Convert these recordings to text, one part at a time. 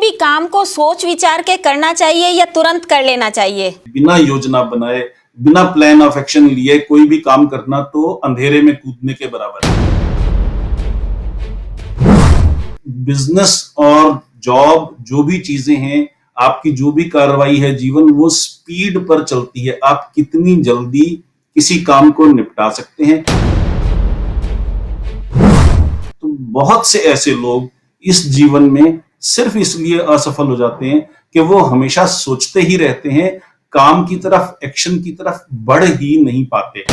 भी काम को सोच विचार के करना चाहिए या तुरंत कर लेना चाहिए? बिना योजना बनाए, बिना प्लान ऑफ एक्शन लिए कोई भी काम करना तो अंधेरे में कूदने के बराबर है। बिजनेस और जॉब जो भी चीजें हैं, आपकी जो भी कार्रवाई है जीवन, वो स्पीड पर चलती है। आप कितनी जल्दी किसी काम को निपटा सकते हैं। तो बहुत से ऐसे लोग इस जीवन में सिर्फ इसलिए असफल हो जाते हैं कि वो हमेशा सोचते ही रहते हैं, काम की तरफ, एक्शन की तरफ बढ़ ही नहीं पाते।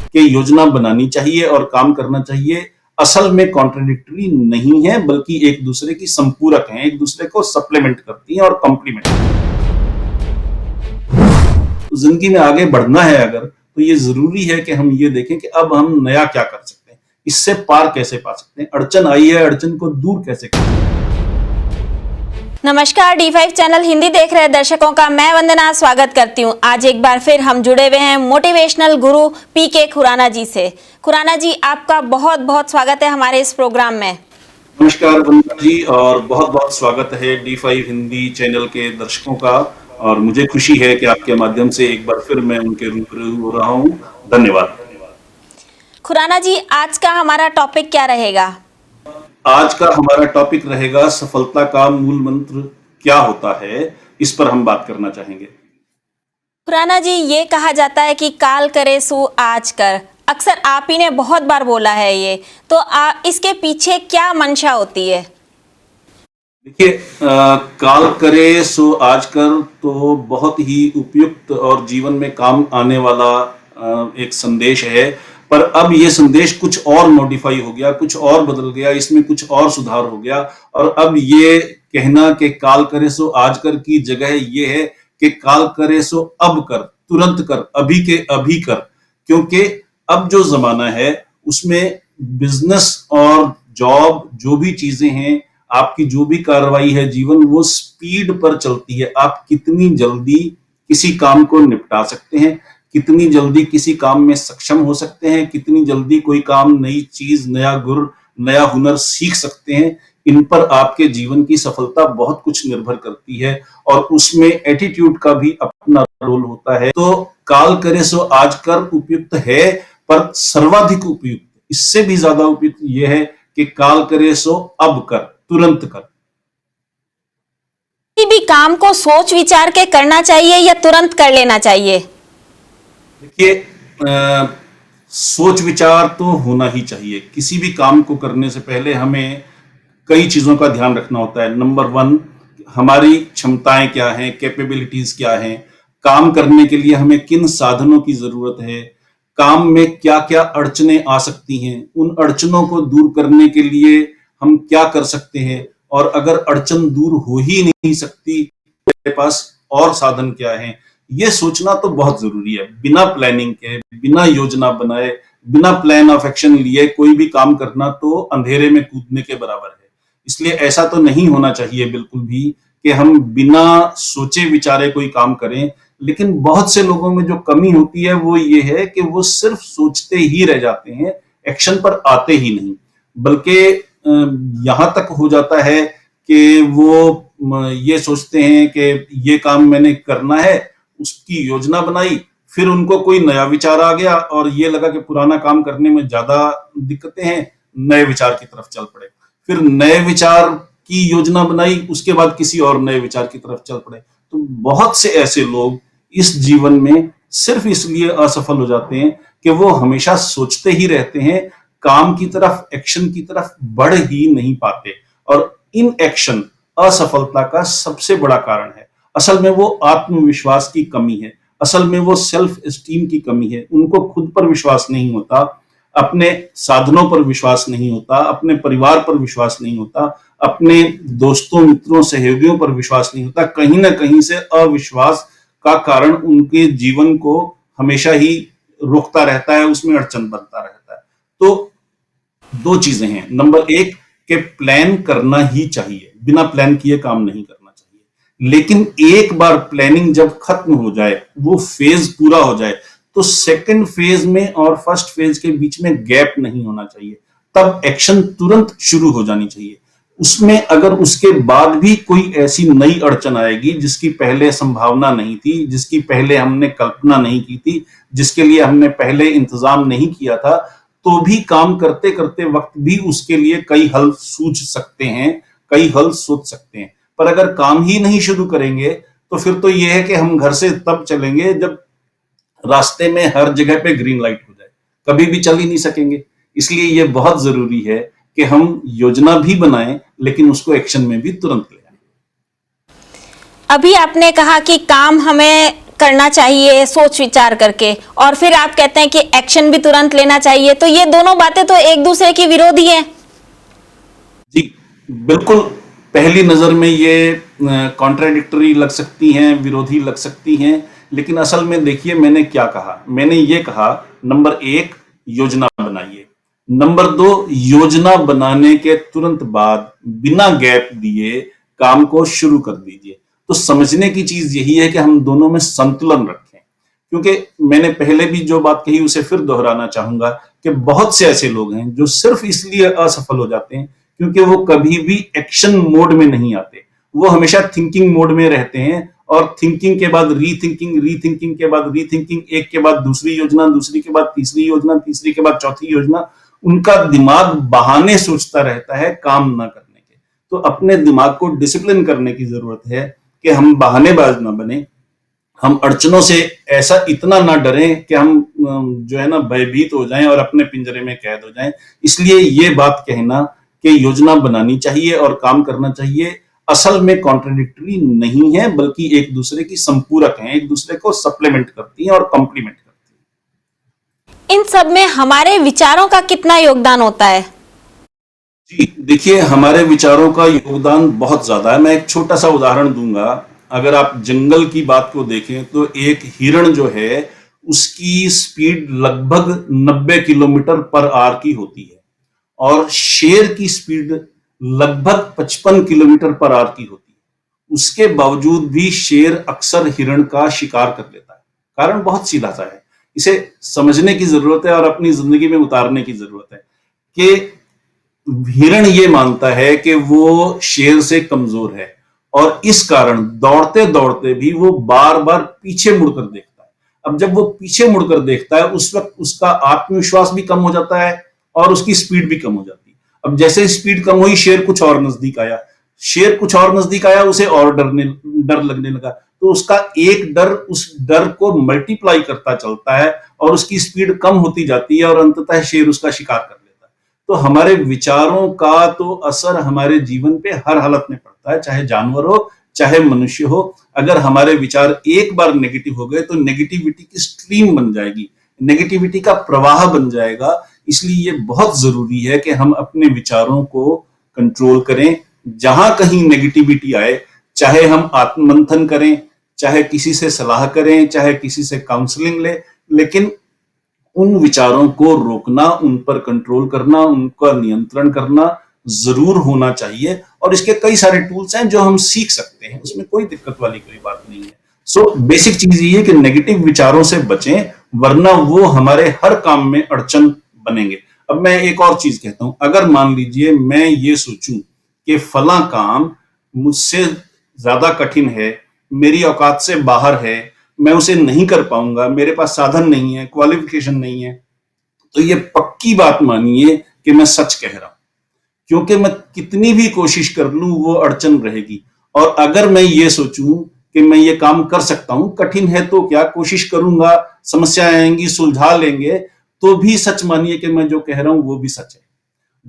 कि योजना बनानी चाहिए और काम करना चाहिए, असल में कॉन्ट्रडिक्टरी नहीं है, बल्कि एक दूसरे की संपूरक हैं, एक दूसरे को सप्लीमेंट करती हैं और कॉम्प्लीमेंट। जिंदगी में आगे बढ़ना है अगर, तो ये जरूरी है कि हम ये देखें कि अब हम नया क्या कर सकते हैं, इससे पार कैसे पा सकते हैं, अड़चन आई है, अड़चन को दूर कैसे कर सकते हैं। नमस्कार, D5 चैनल हिंदी देख रहे दर्शकों का मैं वंदना स्वागत करती हूं। आज एक बार फिर हम जुड़े हुए हैं मोटिवेशनल गुरु PK खुराना जी से। खुराना जी, आपका बहुत बहुत स्वागत है हमारे इस प्रोग्राम में। नमस्कार वंदना जी, और बहुत बहुत स्वागत है D5 हिंदी चैनल के दर्शकों का। और मुझे खुशी है कि आपके माध्यम से एक बार फिर मैं उनके रूबरू हो रहा हूँ। धन्यवाद। खुराना जी, आज का हमारा टॉपिक क्या रहेगा? आज का हमारा टॉपिक रहेगा सफलता का मूल मंत्र क्या होता है, इस पर हम बात करना चाहेंगे। खुराना जी, ये कहा जाता है कि काल करे सो आज कर। अक्सर आप ही ने बहुत बार बोला है ये, तो इसके पीछे क्या मंशा होती है? देखिए, काल करे सो आज कर तो बहुत ही उपयुक्त और जीवन में काम आने वाला एक संदेश है। पर अब ये संदेश कुछ और मॉडिफाई हो गया, कुछ और बदल गया, इसमें कुछ और सुधार हो गया। और अब ये कहना कि काल करे सो आज कर की जगह ये है कि काल करे सो अब कर, तुरंत कर, अभी के अभी कर। क्योंकि अब जो जमाना है उसमें बिजनेस और जॉब जो भी चीजें हैं, आपकी जो भी कार्रवाई है जीवन, वो स्पीड पर चलती है। आप कितनी जल्दी किसी काम को निपटा सकते हैं, कितनी जल्दी किसी काम में सक्षम हो सकते हैं, कितनी जल्दी कोई काम, नई चीज, नया गुर, नया हुनर सीख सकते हैं, इन पर आपके जीवन की सफलता बहुत कुछ निर्भर करती है। और उसमें एटीट्यूड का भी अपना रोल होता है। तो काल करे सो आज कर उपयुक्त है, पर सर्वाधिक उपयुक्त, इससे भी ज्यादा उपयुक्त यह है कि काल करे सो अब कर, तुरंत कर। किसी भी काम को सोच विचार के करना चाहिए या तुरंत कर लेना चाहिए? देखिए, सोच विचार तो होना ही चाहिए। किसी भी काम को करने से पहले हमें कई चीजों का ध्यान रखना होता है। नंबर 1, हमारी क्षमताएं क्या हैं, कैपेबिलिटीज क्या हैं, काम करने के लिए हमें किन साधनों की जरूरत है, काम में क्या क्या अड़चनें आ सकती हैं, उन अड़चनों को दूर करने के लिए हम क्या कर सकते हैं, और अगर अड़चन दूर हो ही नहीं सकती, मेरे पास और साधन क्या हैं, ये सोचना तो बहुत जरूरी है। बिना प्लानिंग के, बिना योजना बनाए, बिना प्लान ऑफ एक्शन लिए कोई भी काम करना तो अंधेरे में कूदने के बराबर है। इसलिए ऐसा तो नहीं होना चाहिए बिल्कुल भी कि हम बिना सोचे विचारे कोई काम करें। लेकिन बहुत से लोगों में जो कमी होती है वो ये है कि वो सिर्फ सोचते ही रह जाते हैं, एक्शन पर आते ही नहीं। बल्कि यहां तक हो जाता है कि वो ये सोचते हैं कि ये काम मैंने करना है, उसकी योजना बनाई, फिर उनको कोई नया विचार आ गया और ये लगा कि पुराना काम करने में ज्यादा दिक्कतें हैं, नए विचार की तरफ चल पड़े। फिर नए विचार की योजना बनाई, उसके बाद किसी और नए विचार की तरफ चल पड़े। तो बहुत से ऐसे लोग इस जीवन में सिर्फ इसलिए असफल हो जाते हैं कि वो हमेशा सोचते ही रहते हैं, काम की तरफ, एक्शन की तरफ बढ़ ही नहीं पाते। और इन एक्शन असफलता का सबसे बड़ा कारण है। असल में वो आत्मविश्वास की कमी है, असल में वो सेल्फ एस्टीम की कमी है। उनको खुद पर विश्वास नहीं होता, अपने साधनों पर विश्वास नहीं होता, अपने परिवार पर विश्वास नहीं होता, अपने दोस्तों, मित्रों, सहयोगियों पर विश्वास नहीं होता। कहीं ना कहीं से अविश्वास का कारण उनके जीवन को हमेशा ही रोकता रहता है, उसमें अड़चन बनता रहता है। तो 2 चीजें हैं। नंबर 1 कि प्लान करना ही चाहिए, बिना प्लान किए काम नहीं करना चाहिए। लेकिन एक बार प्लानिंग जब खत्म हो जाए, वो फेज पूरा हो जाए, तो सेकंड फेज में और फर्स्ट फेज के बीच में गैप नहीं होना चाहिए। तब एक्शन तुरंत शुरू हो जानी चाहिए। उसमें अगर उसके बाद भी कोई ऐसी नई अड़चन आएगी जिसकी पहले संभावना नहीं थी, जिसकी पहले हमने कल्पना नहीं की थी, जिसके लिए हमने पहले इंतजाम नहीं किया था, तो भी काम करते करते वक्त भी उसके लिए कई हल सूझ सकते हैं, कई हल सोच सकते हैं। पर अगर काम ही नहीं शुरू करेंगे तो फिर तो यह है कि हम घर से तब चलेंगे जब रास्ते में हर जगह पे ग्रीन लाइट हो जाए, कभी भी चल ही नहीं सकेंगे। इसलिए ये बहुत जरूरी है कि हम योजना भी बनाएं लेकिन उसको एक्शन में भी तुरंत ले आएं। अभी आपने कहा कि काम हमें करना चाहिए सोच विचार करके, और फिर आप कहते हैं कि एक्शन भी तुरंत लेना चाहिए, तो ये दोनों बातें तो एक दूसरे की विरोधी हैं। जी बिल्कुल, पहली नजर में ये कॉन्ट्राडिक्टरी लग सकती हैं, विरोधी लग सकती हैं, लेकिन असल में देखिए मैंने क्या कहा। मैंने ये कहा नंबर 1 योजना बनाइए, नंबर 2 योजना बनाने के तुरंत बाद बिना गैप दिए काम को शुरू कर दीजिए। तो समझने की चीज यही है कि हम दोनों में संतुलन रखें, क्योंकि मैंने पहले भी जो बात कही उसे फिर दोहराना चाहूंगा कि बहुत से ऐसे लोग हैं जो सिर्फ इसलिए असफल हो जाते हैं क्योंकि वो कभी भी एक्शन मोड में नहीं आते, वो हमेशा थिंकिंग मोड में रहते हैं, और थिंकिंग के बाद रीथिंकिंग, रीथिंकिंग के बाद रीथिंकिंग, एक के बाद दूसरी योजना, दूसरी के बाद तीसरी योजना, तीसरी के बाद चौथी योजना। उनका दिमाग बहाने सोचता रहता है काम ना करने के। तो अपने दिमाग को डिसिप्लिन करने की जरूरत है कि हम बहानेबाज ना बने, हम अड़चनों से ऐसा इतना ना डरें कि हम जो है ना भयभीत हो जाएं और अपने पिंजरे में कैद हो जाएं। इसलिए ये बात कहना कि योजना बनानी चाहिए और काम करना चाहिए असल में कॉन्ट्राडिक्टरी नहीं है, बल्कि एक दूसरे की संपूरक हैं, एक दूसरे को सप्लीमेंट करती हैं और कॉम्प्लीमेंट करती हैं। इन सब में हमारे विचारों का कितना योगदान होता है? जी देखिए, हमारे विचारों का योगदान बहुत ज्यादा है। मैं एक छोटा सा उदाहरण दूंगा। अगर आप जंगल की बात को देखें तो एक हिरण जो है उसकी स्पीड लगभग 90 किलोमीटर पर आवर की होती है, और शेर की स्पीड लगभग 55 किलोमीटर पर आवर की होती है। उसके बावजूद भी शेर अक्सर हिरण का शिकार कर लेता है। कारण बहुत सीधा सा है, इसे समझने की जरूरत है और अपनी जिंदगी में उतारने की जरूरत है कि हिरण ये मानता है कि वो शेर से कमजोर है, और इस कारण दौड़ते दौड़ते भी वो बार बार पीछे मुड़कर देखता है। अब जब वो पीछे मुड़कर देखता है उस वक्त उसका आत्मविश्वास भी कम हो जाता है और उसकी स्पीड भी कम हो जाती है। अब जैसे स्पीड कम हुई, शेर कुछ और नजदीक आया, शेर कुछ और नजदीक आया, उसे और डर लगने लगा। तो उसका एक डर उस डर को मल्टीप्लाई करता चलता है और उसकी स्पीड कम होती जाती है, और अंततः शेर उसका शिकार कर लेता है। तो हमारे विचारों का तो असर हमारे जीवन पे हर हालत में पड़ता है, चाहे जानवर हो चाहे मनुष्य हो। अगर हमारे विचार एक बार नेगेटिव हो गए तो नेगेटिविटी की स्ट्रीम बन जाएगी, नेगेटिविटी का प्रवाह बन जाएगा। इसलिए ये बहुत जरूरी है कि हम अपने विचारों को कंट्रोल करें। जहां कहीं नेगेटिविटी आए, चाहे हम आत्ममंथन करें, चाहे किसी से सलाह करें, चाहे किसी से काउंसलिंग ले, लेकिन उन विचारों को रोकना, उन पर कंट्रोल करना, उनका नियंत्रण करना जरूर होना चाहिए। और इसके कई सारे टूल्स हैं जो हम सीख सकते हैं, उसमें कोई दिक्कत वाली कोई बात नहीं है। सो बेसिक चीज ये है कि नेगेटिव विचारों से बचें, वरना वो हमारे हर काम में अड़चन बनेंगे। अब मैं एक और चीज कहता हूं, अगर मान लीजिए मैं ये सोचूं कि फला काम मुझसे ज्यादा कठिन है, मेरी औकात से बाहर है, मैं उसे नहीं कर पाऊंगा, मेरे पास साधन नहीं है, क्वालिफिकेशन नहीं है, तो ये पक्की बात मानिए कि मैं सच कह रहा हूं, क्योंकि मैं कितनी भी कोशिश कर लूं वो अड़चन रहेगी। और अगर मैं ये सोचूं कि मैं ये काम कर सकता हूं, कठिन है तो क्या, कोशिश करूंगा, समस्याएं आएंगी, सुलझा लेंगे, तो भी सच मानिए कि मैं जो कह रहा हूं वो भी सच है।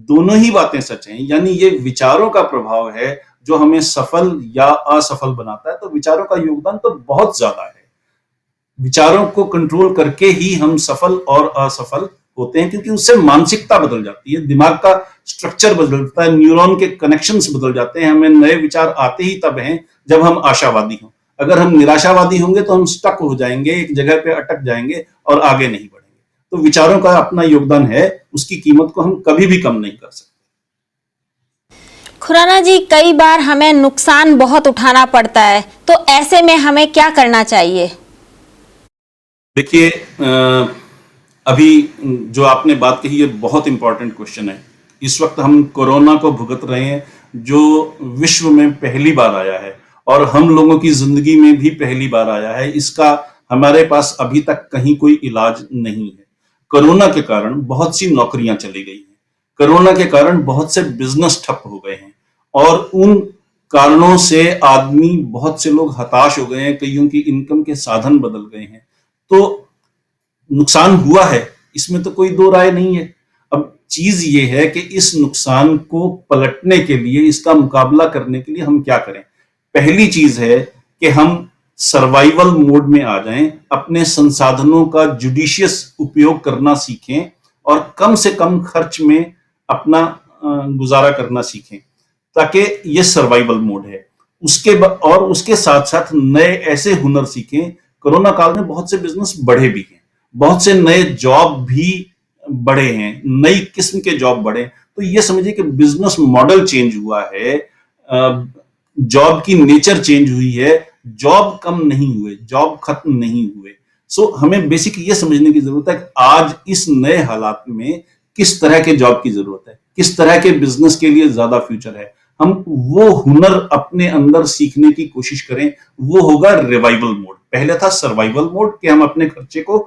दोनों ही बातें सच हैं। यानी ये विचारों का प्रभाव है जो हमें सफल या असफल बनाता है। तो विचारों का योगदान तो बहुत ज्यादा है। विचारों को कंट्रोल करके ही हम सफल और असफल होते हैं, क्योंकि उससे मानसिकता बदल जाती है, दिमाग का स्ट्रक्चर बदलता है, न्यूरॉन के कनेक्शंस बदल जाते हैं। हमें नए विचार आते ही तब हैं जब हम आशावादी हों। अगर हम निराशावादी होंगे तो हम स्टक हो जाएंगे, एक जगह पे अटक जाएंगे और आगे नहीं बढ़ेंगे। तो विचारों का अपना योगदान है, उसकी कीमत को हम कभी भी कम नहीं कर सकते। खुराना जी, कई बार हमें नुकसान बहुत उठाना पड़ता है, तो ऐसे में हमें क्या करना चाहिए? देखिए, अभी जो आपने बात कही है बहुत इंपॉर्टेंट क्वेश्चन है। इस वक्त हम कोरोना को भुगत रहे हैं, जो विश्व में पहली बार आया है और हम लोगों की जिंदगी में भी पहली बार आया है, इसका हमारे पास अभी तक कहीं कोई इलाज नहीं है। कोरोना के कारण बहुत सी नौकरियां चली गई हैं, कोरोना के कारण बहुत से बिजनेस ठप हो गए हैं और उन कारणों से आदमी, बहुत से लोग हताश हो गए हैं, कईयों की इनकम के साधन बदल गए हैं। तो नुकसान हुआ है, इसमें तो कोई दो राय नहीं है। अब चीज ये है कि इस नुकसान को पलटने के लिए, इसका मुकाबला करने के लिए हम क्या करें। पहली चीज है कि हम सर्वाइवल मोड में आ जाएं, अपने संसाधनों का जुडिशियस उपयोग करना सीखें और कम से कम खर्च में अपना गुजारा करना सीखें, ताकि ये सर्वाइवल मोड है। उसके साथ साथ नए ऐसे हुनर सीखें। कोरोना काल में बहुत से बिजनेस बढ़े भी हैं, बहुत से नए जॉब भी बढ़े हैं, नई किस्म के जॉब बढ़े। तो ये समझिए कि बिजनेस मॉडल चेंज हुआ है, जॉब की नेचर चेंज हुई है, जॉब कम नहीं हुए, जॉब खत्म नहीं हुए। सो हमें बेसिक ये समझने की जरूरत है कि आज इस नए हालात में किस तरह के जॉब की जरूरत है, किस तरह के बिजनेस के लिए ज्यादा फ्यूचर है। हम वो हुनर अपने अंदर सीखने की कोशिश करें, वो होगा रिवाइवल मोड। पहले था सर्वाइवल मोड कि हम अपने खर्चे को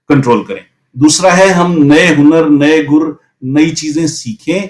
कंट्रोल करें, दूसरा है हम नए हुनर, नए गुर, नई चीजें सीखें,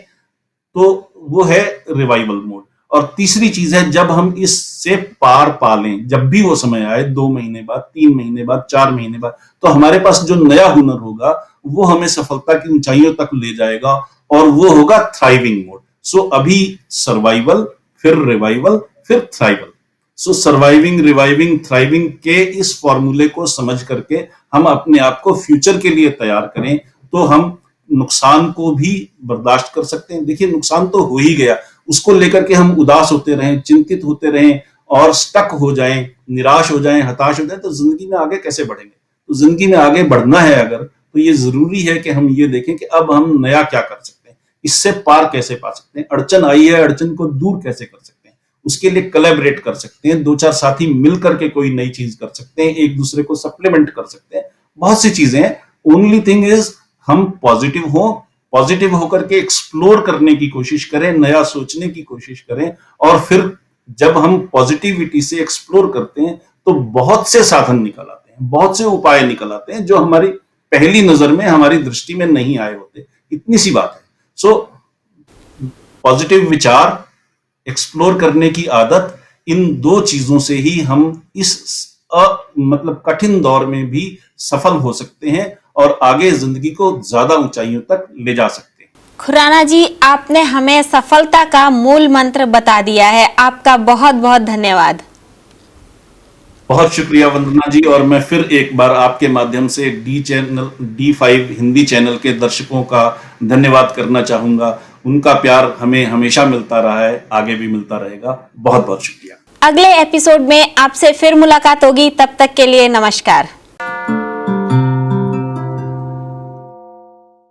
तो वो है रिवाइवल मोड। और तीसरी चीज है, जब हम इससे पार पा लें, जब भी वो समय आए, 2 महीने बाद, 3 महीने बाद, 4 महीने बाद, तो हमारे पास जो नया हुनर होगा वो हमें सफलता की ऊंचाइयों तक ले जाएगा और वो होगा थ्राइविंग मोड। सो अभी सर्वाइवल, फिर रिवाइवल, फिर थ्राइवल। सो सर्वाइविंग, रिवाइविंग, थ्राइविंग के इस फॉर्मूले को समझ करके हम अपने आप को फ्यूचर के लिए तैयार करें, तो हम नुकसान को भी बर्दाश्त कर सकते हैं। देखिए, नुकसान तो हो ही गया, उसको लेकर के हम उदास होते रहें, चिंतित होते रहें और स्टक हो जाएं, निराश हो जाएं, हताश हो जाएं, तो जिंदगी में आगे कैसे बढ़ेंगे। तो जिंदगी में आगे बढ़ना है अगर, तो ये जरूरी है कि हम ये देखें कि अब हम नया क्या कर सकते हैं, इससे पार कैसे पा सकते हैं, अड़चन आई है, अड़चन को दूर कैसे कर सकते हैं, उसके लिए कोलैबोरेट कर सकते हैं, 2-4 साथी मिल करके कोई नई चीज कर सकते हैं, एक दूसरे को सप्लीमेंट कर सकते हैं, बहुत सी चीजें हैं। ओनली थिंग इज हम पॉजिटिव होकर के एक्सप्लोर करने की कोशिश करें, नया सोचने की कोशिश करें, और फिर जब हम पॉजिटिविटी से एक्सप्लोर करते हैं तो बहुत से साधन निकल आते हैं, बहुत से उपाय निकल आते हैं जो हमारी पहली नजर में, हमारी दृष्टि में नहीं आए होते। इतनी सी बात है। सो पॉजिटिव विचार, एक्सप्लोर करने की आदत, इन 2 चीजों से ही हम इस मतलब कठिन दौर में भी सफल हो सकते हैं और आगे जिंदगी को ज्यादा ऊंचाइयों तक ले जा सकते हैं। खुराना जी, आपने हमें सफलता का मूल मंत्र बता दिया है। आपका बहुत बहुत धन्यवाद। बहुत शुक्रिया वंदना जी। और मैं फिर एक बार आपके माध्यम से D5 हिंदी चैनल के दर्शकों का धन्यवाद करना चाहूंगा। उनका प्यार हमें हमेशा मिलता रहा है, आगे भी मिलता रहेगा। बहुत बहुत शुक्रिया। अगले एपिसोड में आपसे फिर मुलाकात होगी, तब तक के लिए नमस्कार।